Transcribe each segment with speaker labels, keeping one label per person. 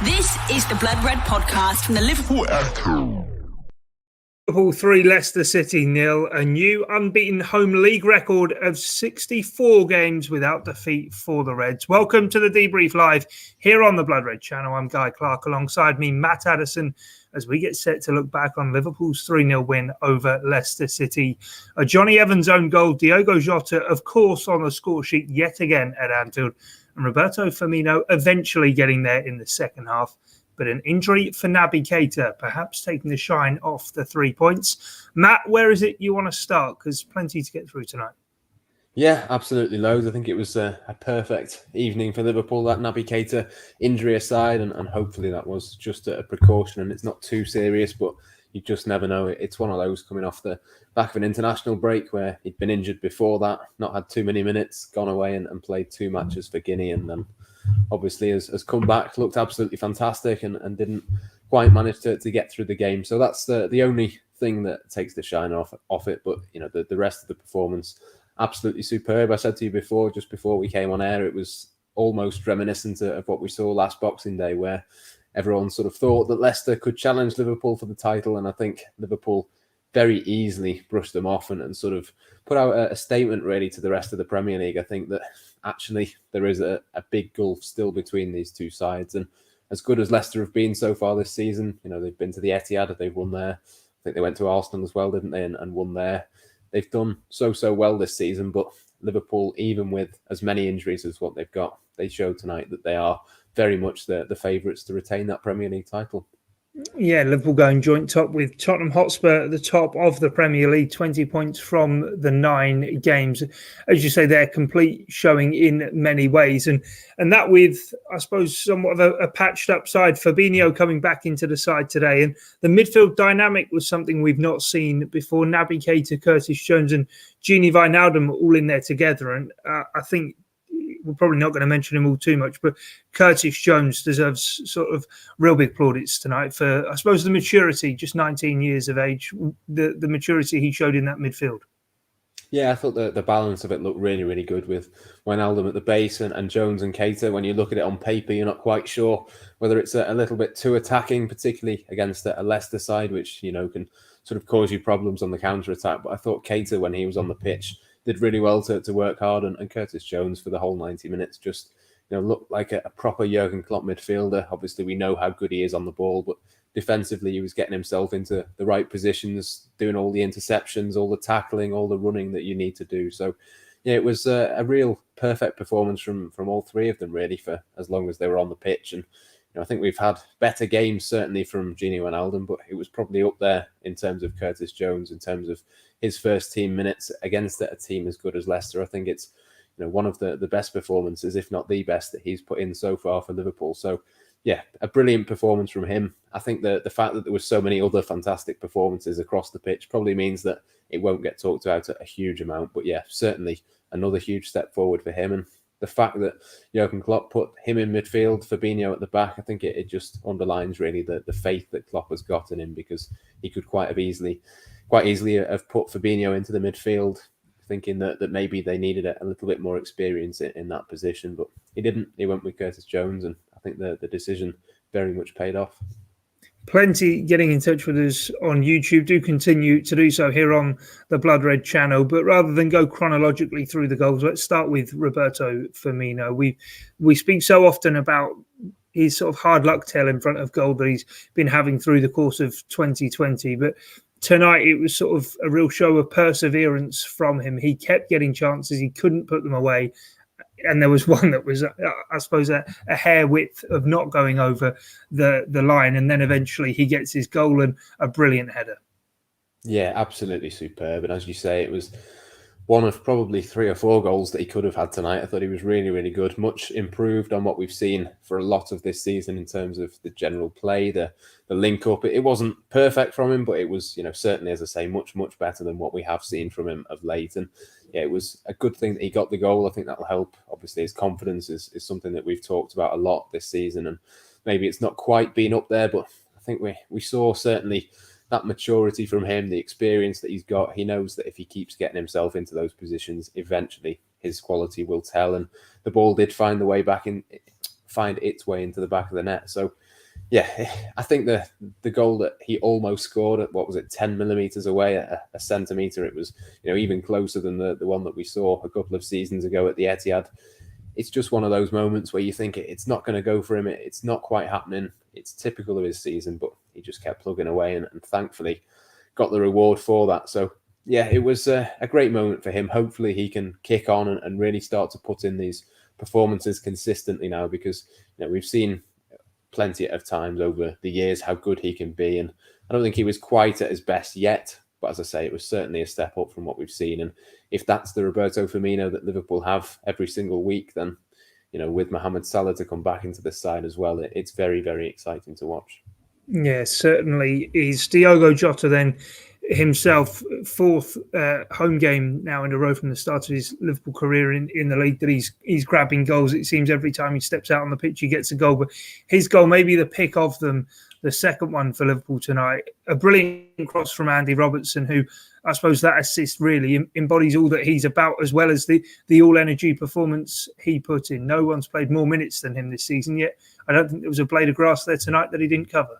Speaker 1: This is the Blood Red podcast from the Liverpool Echo.
Speaker 2: Liverpool 3, Leicester City 0, a new unbeaten home league record of 64 games without defeat for the Reds. Welcome to the Debrief Live here on the Blood Red channel. I'm Guy Clarke, alongside me Matt Addison, as we get set to look back on Liverpool's 3-0 win over Leicester City. A Jonny Evans own goal, Diogo Jota, of course, on the score sheet yet again at Anfield, and Roberto Firmino eventually getting there in the second half. But an injury for Naby Keita, perhaps taking the shine off the 3 points. Matt, where is it you want to start? Because plenty to get through tonight.
Speaker 3: Yeah, absolutely loads. I think it was a perfect evening for Liverpool, that Naby Keita injury aside, and hopefully that was just a precaution and it's not too serious, but you just never know. It's one of those coming off the back of an international break where he'd been injured before that, not had too many minutes, gone away and played 2 matches for Guinea, and then obviously has come back, looked absolutely fantastic and didn't quite manage to get through the game. So that's the only thing that takes the shine off it. But you know, the rest of the performance, absolutely superb. I said to you before, just before we came on air, it was almost reminiscent of what we saw last Boxing Day, where everyone sort of thought that Leicester could challenge Liverpool for the title, and I think Liverpool very easily brushed them off and sort of put out a statement really to the rest of the Premier League. I think that actually there is a big gulf still between these two sides, and as good as Leicester have been so far this season, you know, they've been to the Etihad, they've won there. I think they went to Arsenal as well, didn't they, and won there. They've done so well this season, but Liverpool, even with as many injuries as what they've got, they showed tonight that they are very much the favourites to retain that Premier League title.
Speaker 2: Yeah, Liverpool going joint top with Tottenham Hotspur at the top of the Premier League, 20 points from the 9 games. As you say, they're complete showing in many ways. And that with, I suppose, somewhat of a patched up side. Firmino coming back into the side today. And the midfield dynamic was something we've not seen before. Naby Keita, Curtis Jones and Gini Wijnaldum all in there together. And I think we're probably not going to mention him all too much, but Curtis Jones deserves sort of real big plaudits tonight for, I suppose, the maturity, just 19 years of age, the maturity he showed in that midfield.
Speaker 3: Yeah, I thought the balance of it looked really, really good with Wijnaldum at the base and Jones and Keita. When you look at it on paper, you're not quite sure whether it's a little bit too attacking, particularly against a Leicester side, which, you know, can sort of cause you problems on the counter-attack. But I thought Keita, when he was on the pitch, did really well to work hard, and Curtis Jones for the whole 90 minutes just, you know, looked like a proper Jurgen Klopp midfielder. Obviously, we know how good he is on the ball, but defensively, he was getting himself into the right positions, doing all the interceptions, all the tackling, all the running that you need to do. So, yeah, it was a real perfect performance from all three of them, really, for as long as they were on the pitch. And you know, I think we've had better games, certainly from Gini Wijnaldum, but it was probably up there in terms of Curtis Jones, in terms of his first team minutes against a team as good as Leicester. I think it's, you know, one of the best performances, if not the best, that he's put in so far for Liverpool. So, yeah, a brilliant performance from him. I think the fact that there were so many other fantastic performances across the pitch probably means that it won't get talked about a huge amount. But yeah, certainly another huge step forward for him. And the fact that Jurgen Klopp put him in midfield, Fabinho at the back, I think it just underlines really the faith that Klopp has got in him, because he could quite easily have put Fabinho into the midfield, thinking that maybe they needed a little bit more experience in that position, but he didn't. He went with Curtis Jones, and I think the decision very much paid off.
Speaker 2: Plenty getting in touch with us on YouTube. Do continue to do so here on the Blood Red channel. But rather than go chronologically through the goals, let's start with Roberto Firmino. We speak so often about his sort of hard luck tale in front of goal that he's been having through the course of 2020. But tonight it was sort of a real show of perseverance from him. He kept getting chances. He couldn't put them away. And there was one that was, I suppose, a hair width of not going over the line. And then eventually he gets his goal and a brilliant header.
Speaker 3: Yeah, absolutely superb. And as you say, it was one of probably 3 or 4 goals that he could have had tonight. I thought he was really, really good. Much improved on what we've seen for a lot of this season in terms of the general play, the link up. It wasn't perfect from him, but it was, you know, certainly, as I say, much better than what we have seen from him of late. And yeah, it was a good thing that he got the goal. I think that'll help. Obviously, his confidence is something that we've talked about a lot this season, and maybe it's not quite been up there, but I think we saw certainly that maturity from him, the experience that he's got. He knows that if he keeps getting himself into those positions, eventually his quality will tell. And the ball did find its way into the back of the net. So Yeah, I think the goal that he almost scored at, 10 millimetres away, a centimetre, it was even closer than the one that we saw a couple of seasons ago at the Etihad. It's just one of those moments where you think it's not going to go for him. It's not quite happening. It's typical of his season, but he just kept plugging away and thankfully got the reward for that. So yeah, it was a great moment for him. Hopefully he can kick on and really start to put in these performances consistently now, because we've seen plenty of times over the years how good he can be, and I don't think he was quite at his best yet, but as I say, it was certainly a step up from what we've seen. And if that's the Roberto Firmino that Liverpool have every single week, then with Mohamed Salah to come back into this side as well, it's very, very exciting to watch.
Speaker 2: Yeah, certainly is. Diogo Jota then himself, fourth home game now in a row from the start of his Liverpool career in the league that he's grabbing goals. It seems every time he steps out on the pitch he gets a goal, but his goal may be the pick of them, the second one for Liverpool tonight. A brilliant cross from Andy Robertson, who I suppose that assist really embodies all that he's about, as well as the all-energy performance he put in. No one's played more minutes than him this season, yet I don't think there was a blade of grass there tonight that he didn't cover.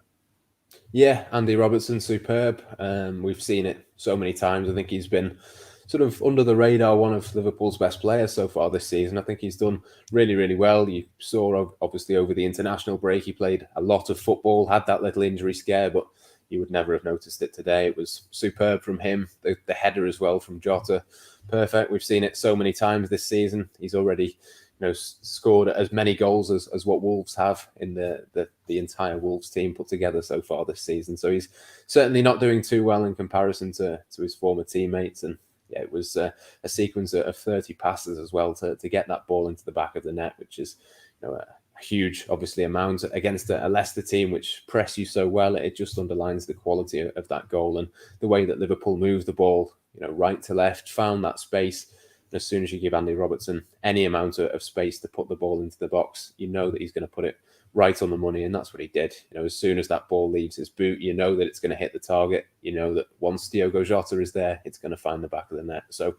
Speaker 3: Yeah, Andy Robertson, superb. We've seen it so many times. I think he's been sort of under the radar, one of Liverpool's best players so far this season. I think he's done really, really well. You saw, obviously, over the international break, he played a lot of football, had that little injury scare, but you would never have noticed it today. It was superb from him. The header as well from Jota, perfect. We've seen it so many times this season. He's already scored as many goals as what Wolves have in the entire Wolves team put together so far this season. So he's certainly not doing too well in comparison to his former teammates. And yeah, it was a sequence of 30 passes as well to get that ball into the back of the net, which is a huge, obviously, amount against a Leicester team which press you so well. It just underlines the quality of that goal and the way that Liverpool moved the ball, right to left, found that space. As soon as you give Andy Robertson any amount of space to put the ball into the box, you know that he's going to put it right on the money, and that's what he did. As soon as that ball leaves his boot, you know that it's going to hit the target. You know that once Diogo Jota is there, it's going to find the back of the net. So,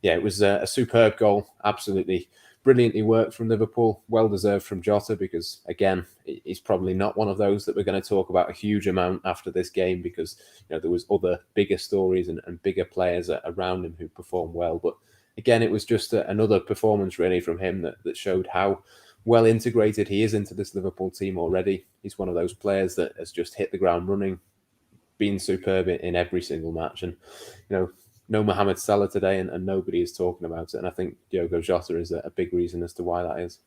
Speaker 3: yeah, it was a superb goal. Absolutely brilliantly worked from Liverpool. Well deserved from Jota, because, again, he's probably not one of those that we're going to talk about a huge amount after this game, because there was other bigger stories and bigger players around him who performed well. But again, it was just another performance really from him that showed how well integrated he is into this Liverpool team already. He's one of those players that has just hit the ground running, been superb in every single match. And, no Mohamed Salah today, and nobody is talking about it. And I think Diogo Jota is a big reason as to why that is.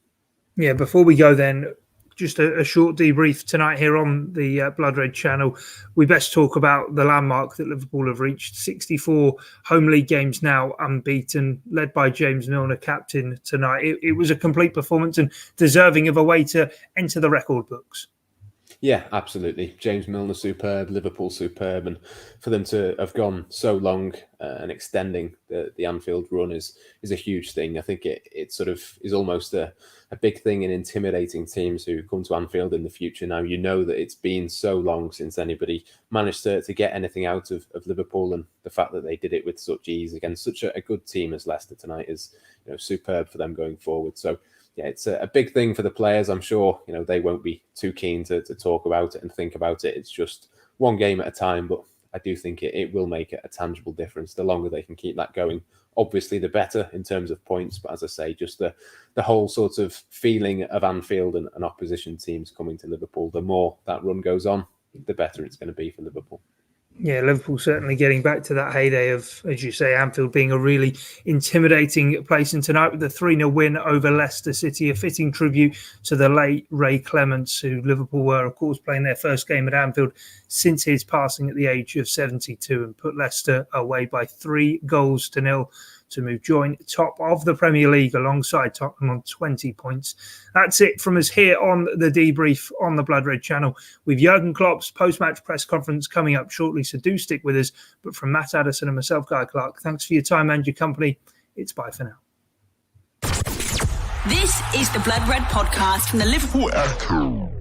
Speaker 3: Yeah,
Speaker 2: before we go then, just a short debrief tonight here on the Blood Red channel. We best talk about the landmark that Liverpool have reached. 64 home league games now, unbeaten, led by James Milner, captain tonight. It was a complete performance and deserving of a way to enter the record books.
Speaker 3: Yeah, absolutely. James Milner, superb. Liverpool, superb. And for them to have gone so long and extending the Anfield run is a huge thing. I think it sort of is almost a big thing in intimidating teams who come to Anfield in the future. Now, you know that it's been so long since anybody managed to get anything out of Liverpool, and the fact that they did it with such ease against such a good team as Leicester tonight is superb for them going forward. So, yeah, it's a big thing for the players. I'm sure, they won't be too keen to talk about it and think about it. It's just one game at a time, but I do think it will make a tangible difference. The longer they can keep that going, obviously the better in terms of points. But as I say, just the whole sort of feeling of Anfield and opposition teams coming to Liverpool, the more that run goes on, the better it's going to be for Liverpool.
Speaker 2: Yeah, Liverpool certainly getting back to that heyday of, as you say, Anfield being a really intimidating place. And tonight with the 3-0 win over Leicester City, a fitting tribute to the late Ray Clemence, who Liverpool were, of course, playing their first game at Anfield since his passing at the age of 72, and put Leicester away by 3-0 to move joint top of the Premier League alongside Tottenham on 20 points. That's it from us here on the Debrief on the Blood Red channel, with Jurgen Klopp's post-match press conference coming up shortly, so do stick with us. But from Matt Addison and myself, Guy Clarke, thanks for your time and your company. It's bye for now.
Speaker 1: This is the Blood Red podcast from the Liverpool Echo.